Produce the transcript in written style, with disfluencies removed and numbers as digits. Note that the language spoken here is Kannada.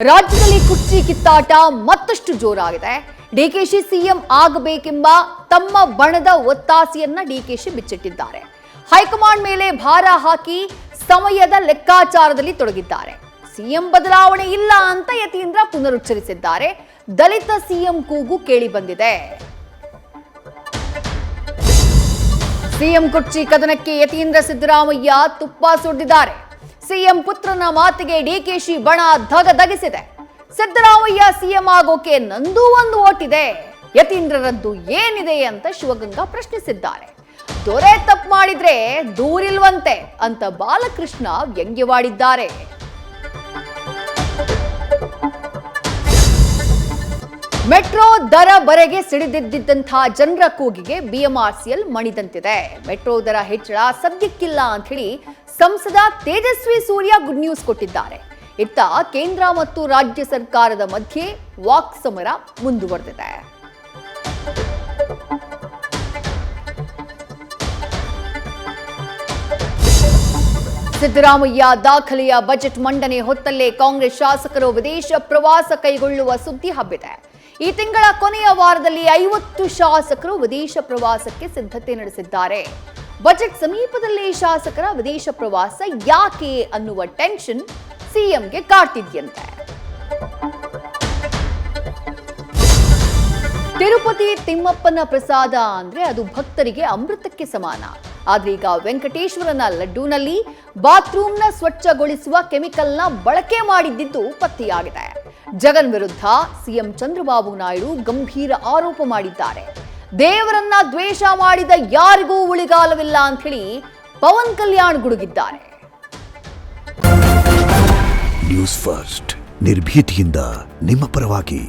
ರಾಜ್ಯದಲ್ಲಿ ಕುರ್ಚಿ ಕಿತ್ತಾಟ ಮತ್ತಷ್ಟು ಜೋರಾಗಿದೆ. ಡಿಕೆಶಿ ಸಿಎಂ ಆಗಬೇಕೆಂಬ ತಮ್ಮ ಬಣದ ಒತ್ತಾಸೆಯನ್ನ ಡಿಕೆಶಿ ಬಿಚ್ಚಿಟ್ಟಿದ್ದಾರೆ. ಹೈಕಮಾಂಡ್ ಮೇಲೆ ಭಾರ ಹಾಕಿ ಸಮಯದ ಲೆಕ್ಕಾಚಾರದಲ್ಲಿ ತೊಡಗಿದ್ದಾರೆ. ಸಿಎಂ ಬದಲಾವಣೆ ಇಲ್ಲ ಅಂತ ಯತೀಂದ್ರ ಪುನರುಚ್ಚರಿಸಿದ್ದಾರೆ. ದಲಿತ ಸಿಎಂ ಕೂಗು ಕೇಳಿ ಬಂದಿದೆ. ಸಿಎಂ ಕುರ್ಚಿ ಕದನಕ್ಕೆ ಯತೀಂದ್ರ ಸಿದ್ದರಾಮಯ್ಯ ತುಪ್ಪ ಸುರಿದಿದ್ದಾರೆ. ಸಿಎಂ ಪುತ್ರನ ಮಾತಿಗೆ ಡಿಕೆಶಿ ಬಣ ಧಗಧಗಿಸಿದೆ. ಸಿದ್ದರಾಮಯ್ಯ ಸಿಎಂ ಆಗೋಕೆ ನಂದೂ ಒಂದು ಓಟಿದೆ, ಯತೀಂದ್ರರದ್ದು ಏನಿದೆ ಅಂತ ಶಿವಗಂಗಾ ಪ್ರಶ್ನಿಸಿದ್ದಾರೆ. ದೊರೆ ತಪ್ಪು ಮಾಡಿದ್ರೆ ದೂರಿಲ್ವಂತೆ ಅಂತ ಬಾಲಕೃಷ್ಣ ವ್ಯಂಗ್ಯವಾಡಿದ್ದಾರೆ. ಮೆಟ್ರೋ ದರ ಬರೆಗೆ ಸಿಡಿದಿದ್ದಂತಹ ಜನರ ಕೂಗಿಗೆ ಬಿಎಂಆರ್ಸಿಎಲ್ ಮಣಿದಂತಿದೆ. ಮೆಟ್ರೋ ದರ ಹೆಚ್ಚಳ ಸದ್ಯಕ್ಕಿಲ್ಲ ಅಂತ ಹೇಳಿ ಸಂಸದ ತೇಜಸ್ವಿ ಸೂರ್ಯ ಗುಡ್ ನ್ಯೂಸ್ ಕೊಟ್ಟಿದ್ದಾರೆ. ಇತ್ತ ಕೇಂದ್ರ ಮತ್ತು ರಾಜ್ಯ ಸರ್ಕಾರದ ಮಧ್ಯೆ ವಾಕ್ ಸಮರ ಮುಂದುವರೆದಿದೆ. ಸಿದ್ದರಾಮಯ್ಯ ದಾಖಲೆಯ ಬಜೆಟ್ ಮಂಡನೆ ಹೊತ್ತಲ್ಲೇ ಕಾಂಗ್ರೆಸ್ ಶಾಸಕರು ವಿದೇಶ ಪ್ರವಾಸ ಕೈಗೊಳ್ಳುವ ಸುದ್ದಿ ಹಬ್ಬಿದೆ. ಈ ತಿಂಗಳ ಕೊನೆಯ ವಾರದಲ್ಲಿ 50 ಶಾಸಕರು ವಿದೇಶ ಪ್ರವಾಸಕ್ಕೆ ಸಿದ್ಧತೆ ನಡೆಸಿದ್ದಾರೆ. ಬಜೆಟ್ ಸಮೀಪದಲ್ಲೇ ಶಾಸಕರ ವಿದೇಶ ಪ್ರವಾಸ ಯಾಕೆ ಅನ್ನುವ ಟೆನ್ಷನ್ ಸಿಎಂಗೆ ಕಾಡ್ತಿದ್ಯಂತೆ. ತಿರುಪತಿ ತಿಮ್ಮಪ್ಪನ ಪ್ರಸಾದ ಅಂದ್ರೆ ಅದು ಭಕ್ತರಿಗೆ ಅಮೃತಕ್ಕೆ ಸಮಾನ. ಆದ್ರೆ ಈಗ ವೆಂಕಟೇಶ್ವರನ ಲಡ್ಡೂನಲ್ಲಿ ಬಾತ್ರೂಮ್ನ ಸ್ವಚ್ಛಗೊಳಿಸುವ ಕೆಮಿಕಲ್ನ ಬಳಕೆ ಮಾಡಿದ್ದು ಪತ್ತೆಯಾಗಿದೆ. ಜಗನ್ ವಿರುದ್ಧ ಸಿಎಂ ಚಂದ್ರಬಾಬು ನಾಯ್ಡು ಗಂಭೀರ ಆರೋಪ ಮಾಡಿದ್ದಾರೆ. ದೇವರನ್ನ ದ್ವೇಷ ಮಾಡಿದ ಯಾರಿಗೂ ಉಳಿಗಾಲವಿಲ್ಲ ಅಂತ ಹೇಳಿ ಪವನ್ ಕಲ್ಯಾಣ್ ಗುಡುಗಿದ್ದಾರೆ. ನ್ಯೂಸ್ ಫಸ್ಟ್ ನಿರ್ಭೀತಿಯಿಂದ ನಿಮ್ಮ ಪರವಾಗಿ.